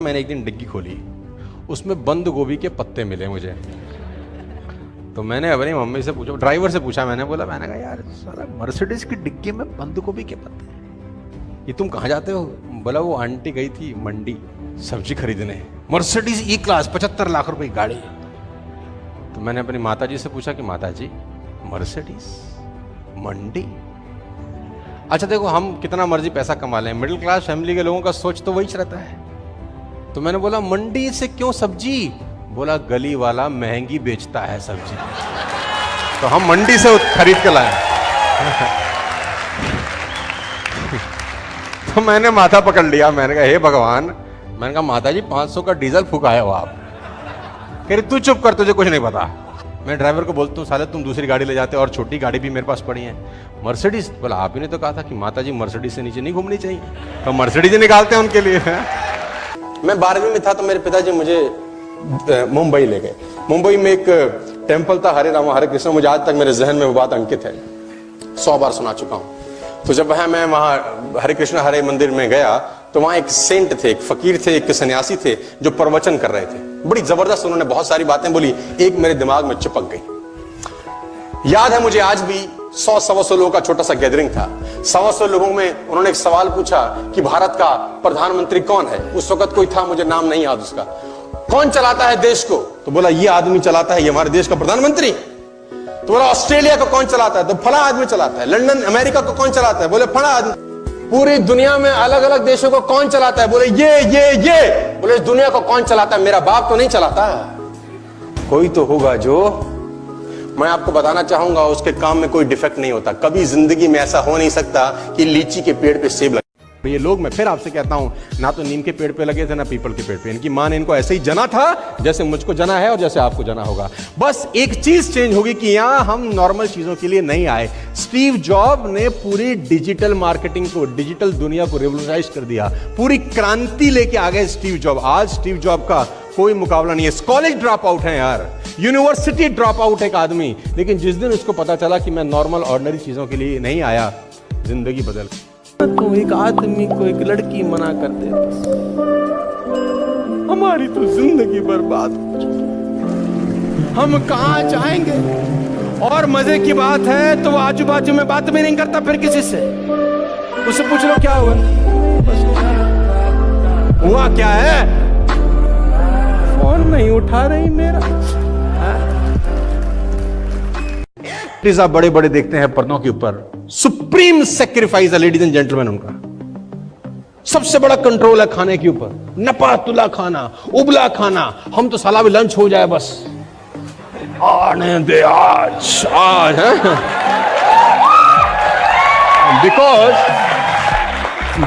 मैंने एक दिन डिग्गी खोली, उसमें बंद गोभी के पत्ते मिले मुझे। तो मैंने अपनी मम्मी से पूछा, ड्राइवर से पूछा, मैंने कहा यार साला मर्सिडीज की डिग्गी में बंद गोभी के पत्ते, ये तुम कहाँ जाते हो? बोला वो आंटी गई थी मंडी सब्जी खरीदने, मर्सिडीज ई क्लास 75 लाख रुपए की गाड़ी। तो मैंने अपनी माता जी से पूछा कि माता जी मर्सिडीज मंडी, अच्छा देखो हम कितना मर्जी पैसा कमा लें, मिडिल क्लास फैमिली के लोगों का सोच तो वही रहता है। तो मैंने बोला मंडी से क्यों सब्जी? बोला गली वाला महंगी बेचता है सब्जी, तो हम मंडी से खरीद के लाए। तो मैंने माथा पकड़ लिया, मैंने कहा हे भगवान, मैंने कहा माता जी 500 का डीजल फूकाए हो आप। कह रही तू चुप कर, तुझे कुछ नहीं पता। मैं ड्राइवर को बोलता हूँ साले तुम दूसरी गाड़ी ले जाते, और छोटी गाड़ी भी मेरे पास पड़ी है। मर्सिडीज? बोला आप ही ने तो कहा था कि माता जी मर्सिडीज से नीचे नहीं घूमनी चाहिए, तो मर्सिडीज निकालते हैं उनके लिए। मैं 12वीं में था तो मेरे पिताजी मुझे मुंबई ले गए। मुंबई में एक टेम्पल था हरे रामा हरे कृष्ण, मुझे आज तक मेरे जहन में वो बात अंकित है, 100 बार सुना चुका हूँ। तो जब मैं वहां हरे कृष्ण हरे मंदिर में गया तो वहां एक सेंट थे, एक फकीर थे, एक सन्यासी थे जो प्रवचन कर रहे थे। बड़ी जबरदस्त उन्होंने बहुत सारी बातें बोली, एक मेरे दिमाग में चिपक गई। याद है मुझे आज भी, 100-125 लोगों का छोटा सा गैदरिंग था। 125 लोगों में उन्होंने एक सवाल पूछा कि भारत का प्रधानमंत्री कौन है? उस वक्त कोई था, मुझे नाम नहीं याद उसका। कौन चलाता है देश को? तो बोला ये आदमी चलाता है, ये हमारे देश का प्रधानमंत्री। तो बोला ऑस्ट्रेलिया को कौन चलाता है? तो फला आदमी चलाता है। लंदन अमेरिका को कौन चलाता है? बोले फला आदमी। पूरी दुनिया में अलग अलग देशों को कौन चलाता है? बोले ये। बोले इस दुनिया को कौन चलाता है? मेरा बाप तो नहीं चलाता, कोई तो होगा जो, मैं आपको बताना चाहूंगा उसके काम में कोई डिफेक्ट नहीं होता। कभी जिंदगी में ऐसा हो नहीं सकता कि लीची के पेड़ पे सेब लगे। ये लोग, मैं फिर आपसे कहता हूं, ना तो नीम के पेड़ पे लगे थे ना पीपल के पेड़ पे। इनकी मां ने इनको ऐसे ही जना था जैसे मुझको जना है और जैसे आपको जना होगा। बस एक चीज चेंज होगी कि यहां हम नॉर्मल चीजों के लिए नहीं आए। स्टीव जॉब ने पूरी डिजिटल मार्केटिंग को, डिजिटल दुनिया को रिवोल्यूशनाइज कर दिया, पूरी क्रांति लेके आ गए स्टीव जॉब। आज स्टीव जॉब का कोई मुकाबला नहीं है। कॉलेज ड्रॉप आउट है यार, यूनिवर्सिटी ड्रॉप आउट एक आदमी, लेकिन जिस दिन उसको पता चला कि मैं नॉर्मल ऑर्डिनरी चीजों के लिए नहीं आया, जिंदगी बदल। तो एक आदमी को एक लड़की मना कर दे, हमारी तो जिंदगी बर्बाद हो चुकी, हम कहां जाएंगे? और मजे की बात है तो वो आजू बाजू में बात भी नहीं करता फिर किसी से। उससे पूछ लो क्या हुआ, बस हुआ क्या है, फोन नहीं उठा रही मेरा। आप बड़े बड़े देखते हैं पर्दों के ऊपर, सुप्रीम सेक्रीफाइस है लेडीज एंड जेंटलमैन उनका। सबसे बड़ा कंट्रोल है खाने के ऊपर, नपा तुला खाना, उबला खाना। हम तो साला भी लंच हो जाए बस, आने दे आज है।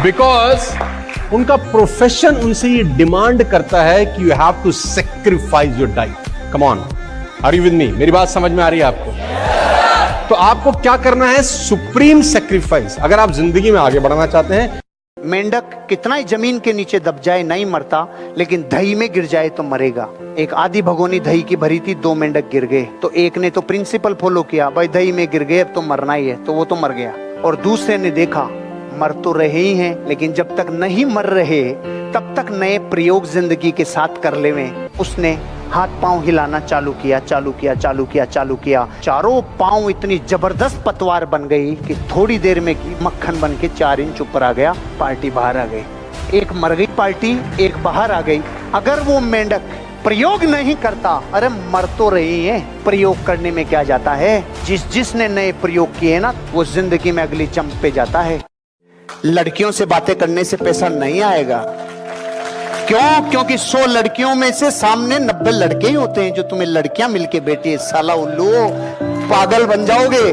बिकॉज उनका प्रोफेशन उनसे ये डिमांड करता है कि you have to sacrifice your diet. Come on, are you with me? मेरी बात समझ में आ रही है आपको? तो आपको क्या करना है? Supreme sacrifice. अगर आप जिंदगी में आगे बढ़ना चाहते हैं। मेंढक कितना ही जमीन के नीचे दब जाए नहीं मरता, लेकिन दही में गिर जाए तो मरेगा। एक आधी भगोनी दही की भरी थी, 2 मेंढक गिर गए, तो एक ने तो प्रिंसिपल फॉलो किया, भाई दही में गिर गए अब तो मरना ही है, तो वो तो मर गया। और दूसरे ने देखा मर तो रहे ही हैं, लेकिन जब तक नहीं मर रहे तब तक नए प्रयोग जिंदगी के साथ कर लेवे। उसने हाथ पांव हिलाना चालू किया। चारों पांव इतनी जबरदस्त पतवार बन गई कि थोड़ी देर में मक्खन बन के 4 इंच ऊपर आ गया। पार्टी बाहर आ गई, एक मर गई पार्टी, एक बाहर आ गई। अगर वो मेंढक प्रयोग नहीं करता, अरे मर तो रही है, प्रयोग करने में क्या जाता है? जिसने नए प्रयोग किए ना, वो जिंदगी में अगली जंप पे जाता है। लड़कियों से बातें करने से पैसा नहीं आएगा। क्यों? क्योंकि 100 लड़कियों में से सामने 90 लड़के ही होते हैं जो तुम्हें लड़कियां मिलके बेटी साला उल्लू, पागल बन जाओगे।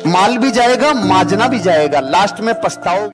माल भी जाएगा, माजना भी जाएगा, लास्ट में पछताओ।